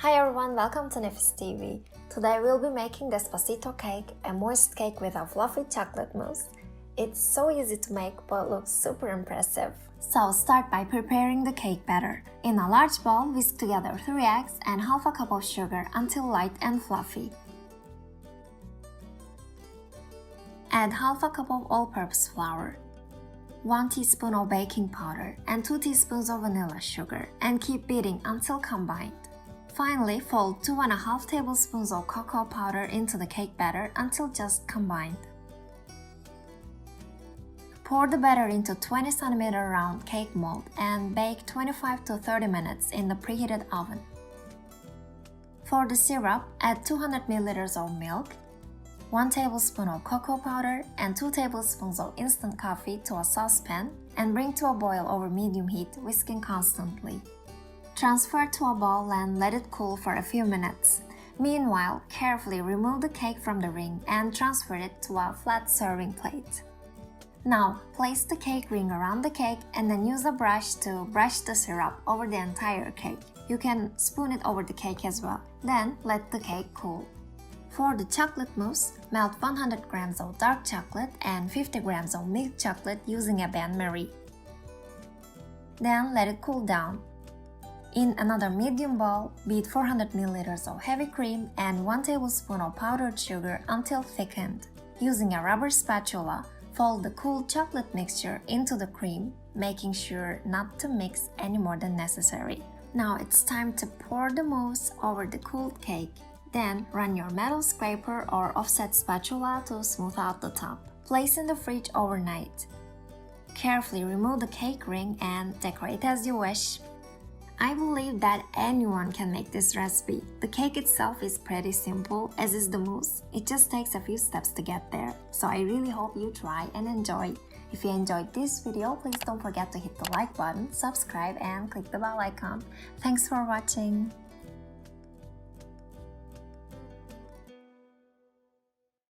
Hi everyone, welcome to Nefis TV. Today we'll be making Despacito cake, a moist cake with a fluffy chocolate mousse. It's so easy to make but looks super impressive. So start by preparing the cake batter. In a large bowl, whisk together 3 eggs and half a cup of sugar until light and fluffy. Add half a cup of all-purpose flour, 1 teaspoon of baking powder, and 2 teaspoons of vanilla sugar, and keep beating until combined. Finally, fold 2.5 tablespoons of cocoa powder into the cake batter until just combined. Pour the batter into 20 cm round cake mold and bake 25 to 30 minutes in the preheated oven. For the syrup, add 200 ml of milk, 1 tablespoon of cocoa powder, and 2 tablespoons of instant coffee to a saucepan and bring to a boil over medium heat, whisking constantly. Transfer to a bowl and let it cool for a few minutes. Meanwhile, carefully remove the cake from the ring and transfer it to a flat serving plate. Now, place the cake ring around the cake and then use a brush to brush the syrup over the entire cake. You can spoon it over the cake as well. Then, let the cake cool. For the chocolate mousse, melt 100 grams of dark chocolate and 50 grams of milk chocolate using a bain-marie. Then, let it cool down. In another medium bowl, beat 400 ml of heavy cream and 1 tablespoon of powdered sugar until thickened. Using a rubber spatula, fold the cool chocolate mixture into the cream, making sure not to mix any more than necessary. Now it's time to pour the mousse over the cooled cake. Then run your metal scraper or offset spatula to smooth out the top. Place in the fridge overnight. Carefully remove the cake ring and decorate as you wish. I believe that anyone can make this recipe. The cake itself is pretty simple, as is the mousse. It just takes a few steps to get there. So I really hope you try and enjoy. If you enjoyed this video, please don't forget to hit the like button, subscribe, and click the bell icon. Thanks for watching.